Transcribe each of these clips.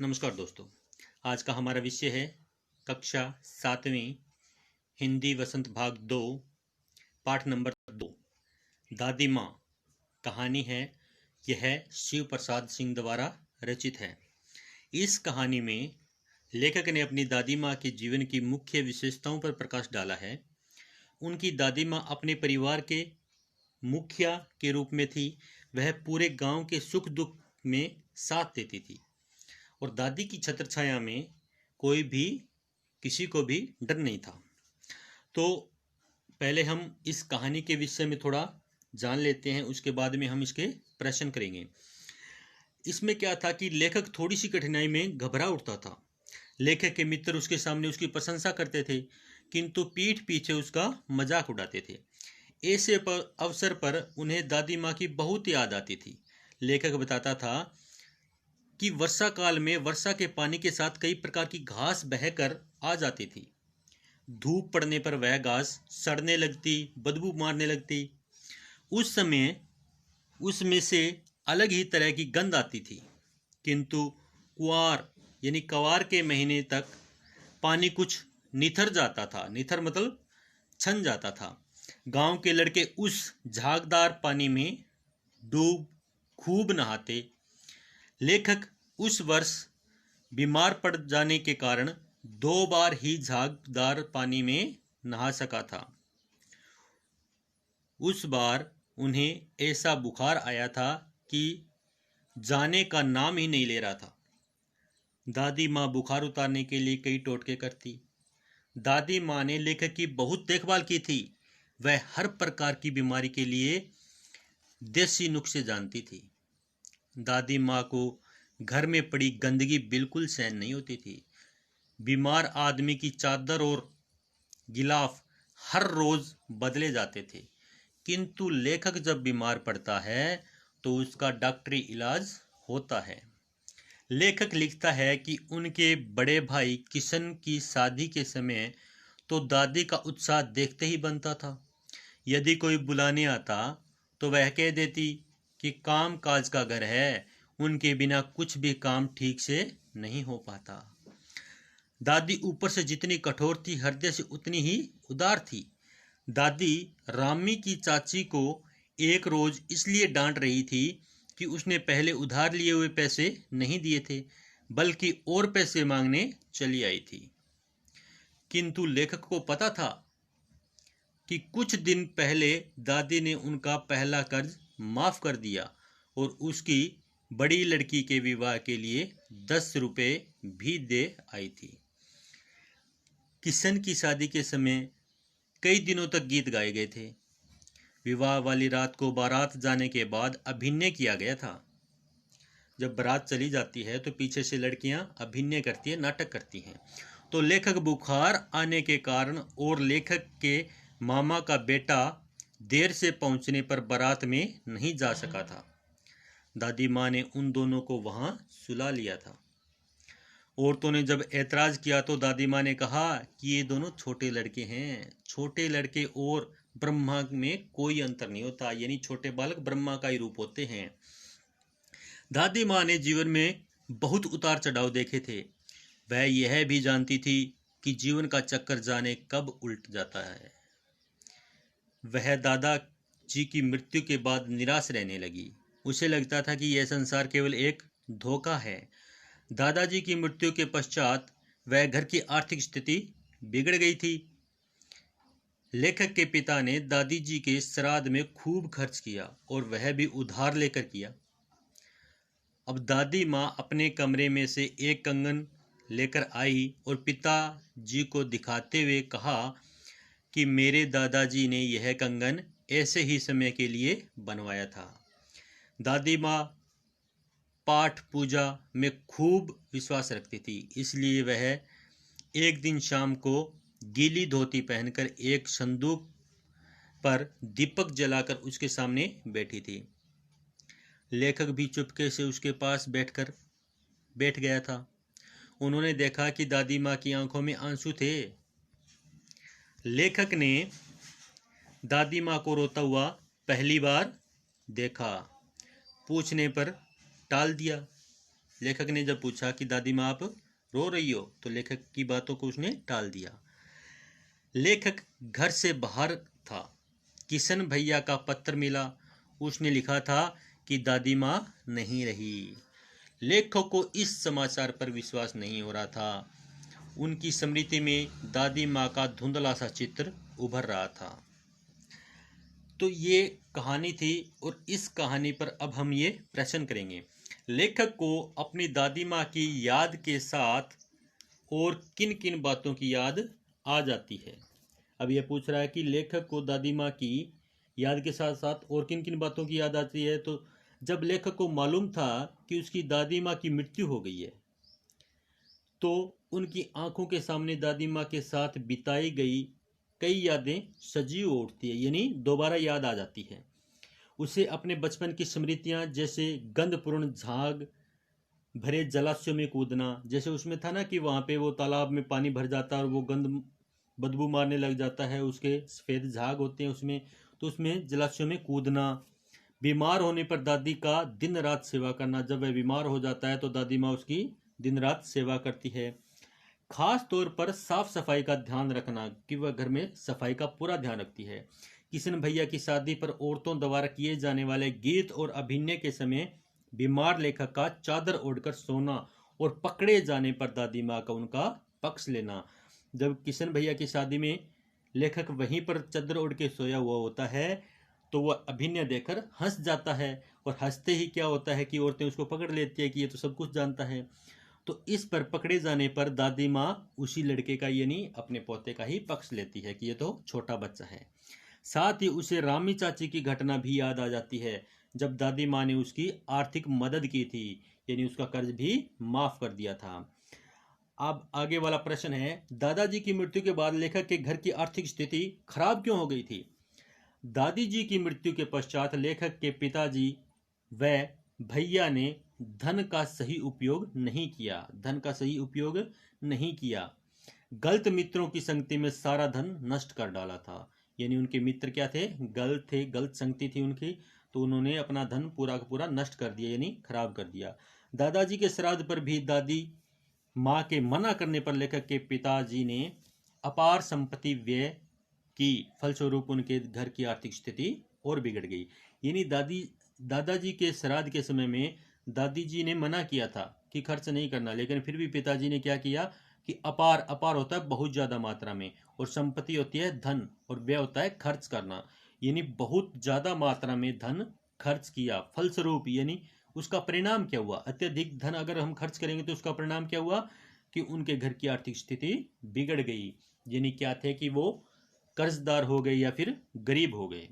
नमस्कार दोस्तों। आज का हमारा विषय है कक्षा 7वीं हिंदी वसंत भाग 2 पाठ नंबर 2 दादी माँ। कहानी है यह शिव प्रसाद सिंह द्वारा रचित है। इस कहानी में लेखक ने अपनी दादी माँ के जीवन की मुख्य विशेषताओं पर प्रकाश डाला है। उनकी दादी माँ अपने परिवार के मुखिया के रूप में थी। वह पूरे गांव के सुख दुख में साथ देती थी और दादी की छत्रछाया में कोई भी किसी को भी डर नहीं था। तो पहले हम इस कहानी के विषय में थोड़ा जान लेते हैं, उसके बाद में हम इसके प्रश्न करेंगे। इसमें क्या था कि लेखक थोड़ी सी कठिनाई में घबरा उठता था। लेखक के मित्र उसके सामने उसकी प्रशंसा करते थे, किंतु पीठ पीछे उसका मजाक उड़ाते थे। ऐसे अवसर पर उन्हें दादी माँ की बहुत याद आती थी। लेखक बताता था कि वर्षा काल में वर्षा के पानी के साथ कई प्रकार की घास बहकर आ जाती थी। धूप पड़ने पर वह घास सड़ने लगती, बदबू मारने लगती। उस समय उसमें से अलग ही तरह की गंध आती थी। किंतु कुआर यानी कवार के महीने तक पानी कुछ निथर जाता था। निथर मतलब छन जाता था। गांव के लड़के उस झागदार पानी में डूब खूब नहाते। लेखक उस वर्ष बीमार पड़ जाने के कारण 2 बार ही झागदार पानी में नहा सका था। उस बार उन्हें ऐसा बुखार आया था कि जाने का नाम ही नहीं ले रहा था। दादी माँ बुखार उतारने के लिए कई टोटके करती। दादी माँ ने लेखक की बहुत देखभाल की थी। वह हर प्रकार की बीमारी के लिए देसी नुस्खे जानती थी। दादी माँ को घर में पड़ी गंदगी बिल्कुल सहन नहीं होती थी। बीमार आदमी की चादर और गिलाफ हर रोज बदले जाते थे। किंतु लेखक जब बीमार पड़ता है तो उसका डॉक्टरी इलाज होता है। लेखक लिखता है कि उनके बड़े भाई किशन की शादी के समय तो दादी का उत्साह देखते ही बनता था। यदि कोई बुलाने आता तो वह कह देती कि काम काज का घर है, उनके बिना कुछ भी काम ठीक से नहीं हो पाता। दादी ऊपर से जितनी कठोर थी, हृदय से उतनी ही उदार थी। दादी रामी की चाची को एक रोज इसलिए डांट रही थी कि उसने पहले उधार लिए हुए पैसे नहीं दिए थे, बल्कि और पैसे मांगने चली आई थी। किंतु लेखक को पता था कि कुछ दिन पहले दादी ने उनका पहला कर्ज माफ कर दिया और उसकी बड़ी लड़की के विवाह के लिए 10 रुपए भी दे आई थी। किशन की शादी के समय कई दिनों तक गीत गाए गए थे। विवाह वाली रात को बारात जाने के बाद अभिनय किया गया था। जब बारात चली जाती है तो पीछे से लड़कियां अभिनय करती है, नाटक करती हैं। तो लेखक बुखार आने के कारण और लेखक के मामा का बेटा देर से पहुंचने पर बारात में नहीं जा सका था। दादी माँ ने उन दोनों को वहां सुला लिया था। औरतों ने जब ऐतराज किया तो दादी माँ ने कहा कि ये दोनों छोटे लड़के हैं। छोटे लड़के और ब्रह्मा में कोई अंतर नहीं होता, यानी छोटे बालक ब्रह्मा का ही रूप होते हैं। दादी माँ ने जीवन में बहुत उतार चढ़ाव देखे थे। वह यह भी जानती थी कि जीवन का चक्कर जाने कब उल्ट जाता है। वह दादाजी की मृत्यु के बाद निराश रहने लगी। उसे लगता था कि यह संसार केवल एक धोखा है। दादाजी की मृत्यु के पश्चात वह घर की आर्थिक स्थिति बिगड़ गई थी। लेखक के पिता ने दादी जी के श्राद्ध में खूब खर्च किया और वह भी उधार लेकर किया। अब दादी माँ अपने कमरे में से एक कंगन लेकर आई और पिताजी को दिखाते हुए कहा कि मेरे दादाजी ने यह कंगन ऐसे ही समय के लिए बनवाया था। दादी माँ पाठ पूजा में खूब विश्वास रखती थी, इसलिए वह एक दिन शाम को गीली धोती पहनकर एक संदूक पर दीपक जलाकर उसके सामने बैठी थी। लेखक भी चुपके से उसके पास बैठ गया था। उन्होंने देखा कि दादी माँ की आंखों में आंसू थे। लेखक ने दादी माँ को रोता हुआ पहली बार देखा। पूछने पर टाल दिया। लेखक ने जब पूछा कि दादी माँ आप रो रही हो, तो लेखक की बातों को उसने टाल दिया। लेखक घर से बाहर था। किशन भैया का पत्र मिला। उसने लिखा था कि दादी माँ नहीं रही। लेखक को इस समाचार पर विश्वास नहीं हो रहा था। उनकी स्मृति में दादी माँ का धुंधला सा चित्र उभर रहा था। तो ये कहानी थी और इस कहानी पर अब हम ये प्रश्न करेंगे। लेखक को अपनी दादी माँ की याद के साथ और किन किन बातों की याद आ जाती है। अब ये पूछ रहा है कि लेखक को दादी माँ की याद के साथ साथ और किन किन बातों की याद आती है। तो जब लेखक को मालूम था कि उसकी दादी माँ की मृत्यु हो गई है, तो उनकी आंखों के सामने दादी माँ के साथ बिताई गई कई यादें सजीव उठती है, यानी दोबारा याद आ जाती है। उसे अपने बचपन की स्मृतियां, जैसे गंधपूर्ण झाग भरे जलाशयों में कूदना, जैसे उसमें था ना कि वहाँ पे वो तालाब में पानी भर जाता है और वो गंध बदबू मारने लग जाता है, उसके सफ़ेद झाग होते हैं उसमें, तो उसमें जलाशयों में कूदना। बीमार होने पर दादी का दिन रात सेवा करना। जब वह बीमार हो जाता है तो दादी माँ उसकी दिन रात सेवा करती है। खास तौर पर साफ सफाई का ध्यान रखना, कि वह घर में सफाई का पूरा ध्यान रखती है। किशन भैया की शादी पर औरतों द्वारा किए जाने वाले गीत और अभिनय के समय बीमार लेखक का चादर ओढ़कर सोना और पकड़े जाने पर दादी माँ का उनका पक्ष लेना। जब किशन भैया की शादी में लेखक वहीं पर चादर ओढ़ के सोया हुआ होता है, तो वह अभिनय देखकर हंस जाता है, और हंसते ही क्या होता है कि औरतें उसको पकड़ लेती है कि ये तो सब कुछ जानता है। तो इस पर पकड़े जाने पर दादी माँ उसी लड़के का, यानी अपने पोते का ही पक्ष लेती है कि ये तो छोटा बच्चा है। साथ ही उसे रामी चाची की घटना भी याद आ जाती है, जब दादी माँ ने उसकी आर्थिक मदद की थी, यानी उसका कर्ज भी माफ कर दिया था। अब आगे वाला प्रश्न है, दादाजी की मृत्यु के बाद लेखक के घर की आर्थिक स्थिति खराब क्यों हो गई थी। दादी जी की मृत्यु के पश्चात लेखक के पिताजी व भैया ने धन का सही उपयोग नहीं किया। गलत मित्रों की संगति में सारा धन नष्ट कर डाला था। यानी उनके मित्र क्या थे, गलत संगति थी उनकी, तो उन्होंने अपना धन पूरा का पूरा नष्ट कर दिया, यानी खराब कर दिया। दादाजी के श्राद्ध पर भी दादी माँ के मना करने पर लेखक के पिताजी ने अपार संपत्ति व्यय की, फलस्वरूप उनके घर की आर्थिक स्थिति और बिगड़ गई। यानी दादाजी के श्राद्ध के समय में दादी जी ने मना किया था कि खर्च नहीं करना, लेकिन फिर भी पिताजी ने क्या किया कि अपार होता है बहुत ज़्यादा मात्रा में, और संपत्ति होती है धन, और व्यय होता है खर्च करना, यानी बहुत ज़्यादा मात्रा में धन खर्च किया। फलस्वरूप यानी उसका परिणाम क्या हुआ, अत्यधिक धन अगर हम खर्च करेंगे तो उसका परिणाम क्या हुआ कि उनके घर की आर्थिक स्थिति बिगड़ गई। यानी क्या थे कि वो कर्जदार हो गए या फिर गरीब हो गए।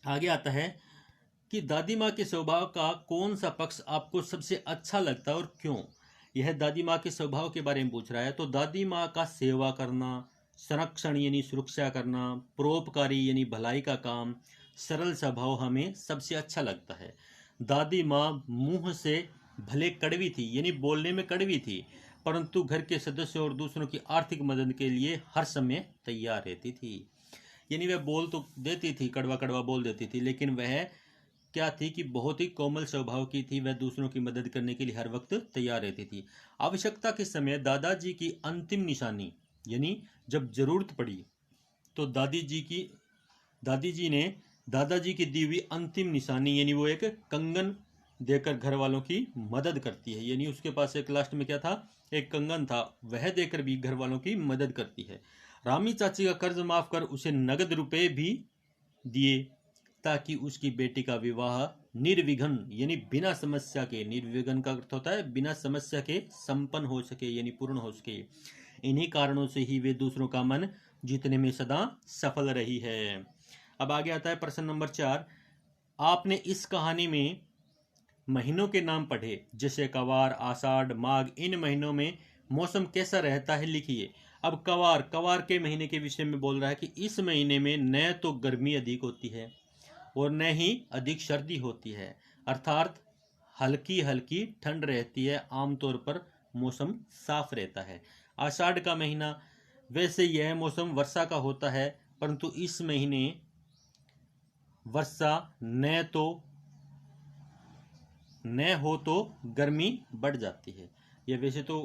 आगे आता है कि दादी माँ के स्वभाव का कौन सा पक्ष आपको सबसे अच्छा लगता है और क्यों। यह दादी माँ के स्वभाव के बारे में पूछ रहा है। तो दादी माँ का सेवा करना, संरक्षण यानी सुरक्षा करना, परोपकारी यानी भलाई का काम, सरल स्वभाव हमें सबसे अच्छा लगता है। दादी माँ मुंह से भले कड़वी थी, यानी बोलने में कड़वी थी, परंतु घर के सदस्यों और दूसरों की आर्थिक मदद के लिए हर समय तैयार रहती थी। यानी वह बोल तो देती थी, कड़वा कड़वा बोल देती थी, लेकिन वह क्या थी कि बहुत ही कोमल स्वभाव की थी। वह दूसरों की मदद करने के लिए हर वक्त तैयार रहती थी। आवश्यकता के समय दादाजी की अंतिम निशानी, यानी जब जरूरत पड़ी तो दादी जी ने दादाजी की दी हुई अंतिम निशानी, यानी वो एक कंगन देकर घर वालों की मदद करती है। यानी उसके पास एक लास्ट में क्या था, एक कंगन था, वह देकर भी घर वालों की मदद करती है। रामी चाची का कर्ज माफ कर उसे नगद रुपए भी दिए, ताकि उसकी बेटी का विवाह निर्विघ्न यानी बिना समस्या के, निर्विघ्न का अर्थ होता है बिना समस्या के संपन्न हो सके, यानी पूर्ण हो सके। इन्हीं कारणों से ही वे दूसरों का मन जीतने में सदा सफल रही है। अब आगे आता है प्रश्न नंबर 4। आपने इस कहानी में महीनों के नाम पढ़े, जैसे कवार, आषाढ़, माघ। इन महीनों में मौसम कैसा रहता है लिखिए। अब कवार के महीने के विषय में बोल रहा है कि इस महीने में न तो गर्मी अधिक होती है और न ही अधिक सर्दी होती है, अर्थात हल्की हल्की ठंड रहती है। आमतौर पर मौसम साफ रहता है। आषाढ़ का महीना, वैसे यह मौसम वर्षा का होता है, परंतु इस महीने वर्षा न हो तो गर्मी बढ़ जाती है। ये वैसे तो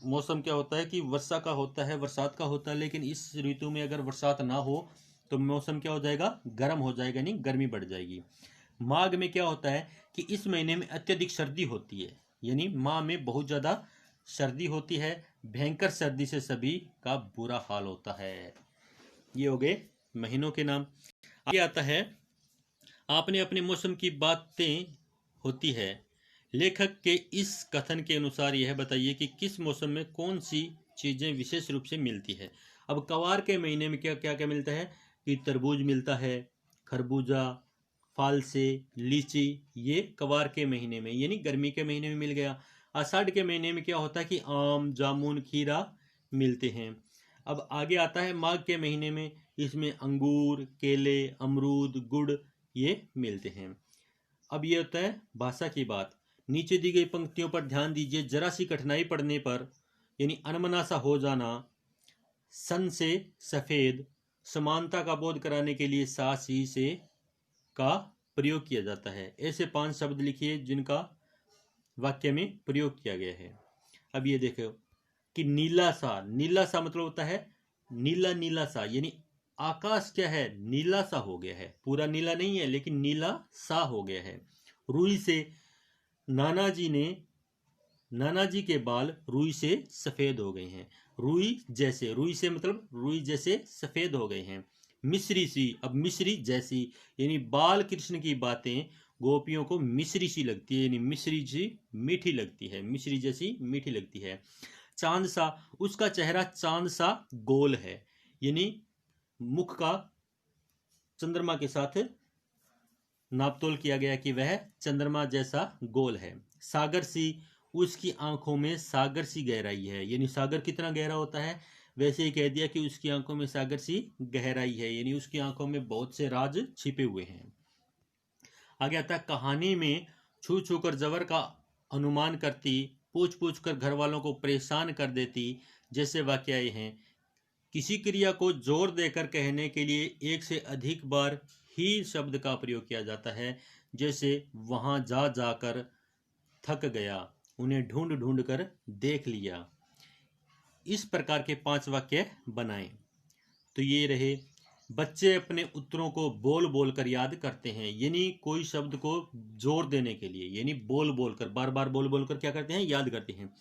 मौसम क्या होता है कि वर्षा का होता है, बरसात का होता है, लेकिन इस ऋतु में अगर बरसात ना हो तो मौसम क्या हो जाएगा, गर्म हो जाएगा, नहीं गर्मी बढ़ जाएगी। माघ में क्या होता है कि इस महीने में अत्यधिक सर्दी होती है, यानी माह में बहुत ज़्यादा सर्दी होती है। भयंकर सर्दी से सभी का बुरा हाल होता है। ये हो गए महीनों के नाम। आगे आता है, आपने अपने मौसम की बातें होती है। लेखक के इस कथन के अनुसार यह बताइए कि किस मौसम में कौन सी चीज़ें विशेष रूप से मिलती है। अब कवार के महीने में क्या क्या क्या मिलता है कि तरबूज मिलता है, खरबूजा, फालसे, लीची, ये कवार के महीने में यानी गर्मी के महीने में मिल गया। आषाढ़ के महीने में क्या होता है कि आम, जामुन, खीरा मिलते हैं। अब आगे आता है माघ के महीने में, इसमें अंगूर, केले, अमरूद, गुड़ ये मिलते हैं। अब ये होता है भाषा की बात। नीचे दी गई पंक्तियों पर ध्यान दीजिए। जरा सी कठिनाई पड़ने पर यानी अनमना सा हो जाना, सन से सफेद, समानता का बोध कराने के लिए सा, सी, से का प्रयोग किया जाता है। ऐसे 5 शब्द लिखिए जिनका वाक्य में प्रयोग किया गया है। अब ये देखो कि नीला सा, नीला सा मतलब होता है नीला नीला सा, यानी आकाश क्या है, नीला सा हो गया है, पूरा नीला नहीं है लेकिन नीला सा हो गया है। रुई से, नाना जी के बाल रुई से सफेद हो गए हैं। रुई जैसे, रुई से मतलब रुई जैसे सफेद हो गए हैं। मिश्री सी, अब मिश्री जैसी, यानी बाल कृष्ण की बातें गोपियों को मिश्री सी लगती है, यानी मिश्री सी मीठी लगती है, मिश्री जैसी मीठी लगती है। चांद सा, उसका चेहरा चांद सा गोल है, यानी मुख का चंद्रमा के साथ नापतोल किया गया कि वह चंद्रमा जैसा गोल है। सागर सी, उसकी आंखों में सागर सी गहराई है, यानी सागर कितना गहरा होता है वैसे ही कह दिया कि उसकी आंखों में सागर सी गहराई है, यानी उसकी आंखों में बहुत से राज छिपे हुए हैं। आगे आता है, कहानी में छू छू कर जबर का अनुमान करती, पूछ पूछ कर घर वालों को परेशान कर देती जैसे वाक्य हैं। किसी क्रिया को जोर देकर कहने के लिए एक से अधिक बार ही शब्द का प्रयोग किया जाता है, जैसे वहां जा जाकर थक गया, उन्हें ढूंढ ढूंढ कर देख लिया। इस प्रकार के 5 वाक्य बनाएं। तो ये रहे, बच्चे अपने उत्तरों को बोल बोल कर याद करते हैं, यानी कोई शब्द को जोर देने के लिए, यानी बोल बोल कर, बार बार बोल बोल कर क्या करते हैं, याद करते हैं।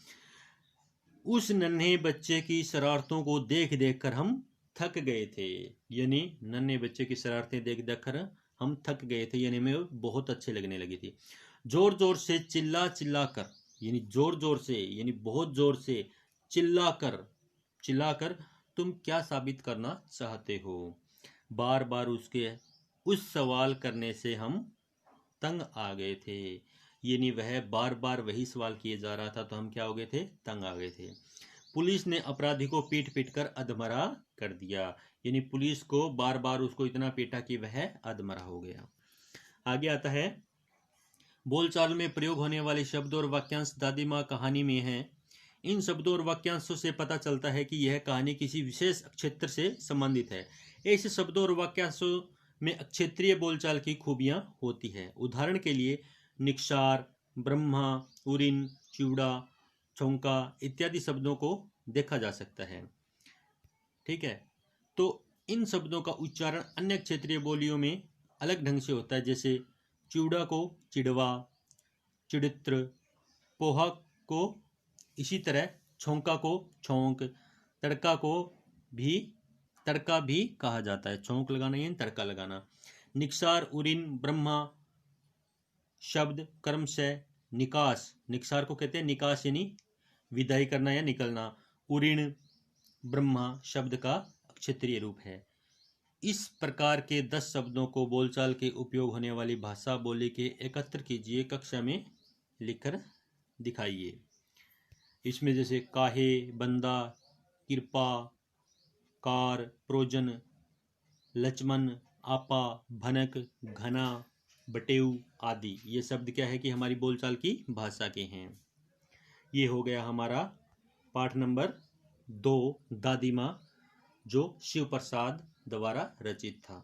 उस नन्हे बच्चे की शरारतों को देख देख कर हम थक गए थे, यानी नन्हे बच्चे की शरारतें देख देख कर हम थक गए थे, यानी हमें बहुत अच्छे लगने लगी थी। जोर जोर से चिल्ला चिल्ला कर, यानी जोर जोर से, यानी बहुत जोर से चिल्ला कर तुम क्या साबित करना चाहते हो। बार बार उसके उस सवाल करने से हम तंग आ गए थे, यानी वह बार बार वही सवाल किए जा रहा था तो हम क्या हो गए थे, तंग आ गए थे। पुलिस ने अपराधी को पीट पीट कर अधमरा कर दिया, यानी पुलिस को बार बार उसको इतना पीटा कि वह अधमरा हो गया। आगे आता है, बोलचाल में प्रयोग होने वाले शब्द और वाक्यांश दादी माँ कहानी में हैं। इन शब्दों और वाक्यांशों से पता चलता है कि यह कहानी किसी विशेष क्षेत्र से संबंधित है। ऐसे शब्दों और वाक्यांशों में क्षेत्रीय बोलचाल की खूबियां होती है। उदाहरण के लिए निक्षार, ब्रह्मा, उरिन, चिवड़ा, छौंका इत्यादि शब्दों को देखा जा सकता है। ठीक है, तो इन शब्दों का उच्चारण अन्य क्षेत्रीय बोलियों में अलग ढंग से होता है, जैसे चिवड़ा को चिड़वा, चिड़ित्र, पोहा को इसी तरह, छौंका को छौंक, तड़का भी कहा जाता है। छौंक लगाना यानी तड़का लगाना। निक्षार, उरिन, ब्रह्मा शब्द क्रमशः निकास, निक्षार को कहते हैं निकास यानी विदाई करना या निकलना। उरिन ब्रह्मा शब्द का क्षेत्रीय रूप है। इस प्रकार के 10 शब्दों को बोलचाल के उपयोग होने वाली भाषा बोली के एकत्र कीजिए, कक्षा में लिखकर दिखाइए। इसमें जैसे काहे, बंदा, कृपा, कार, प्रोजन, लक्ष्मण, आपा, भनक, घना, बटेऊ आदि ये शब्द क्या है कि हमारी बोलचाल की भाषा के हैं। ये हो गया हमारा पाठ नंबर 2 दादी माँ, जो शिव प्रसाद द्वारा रचित था।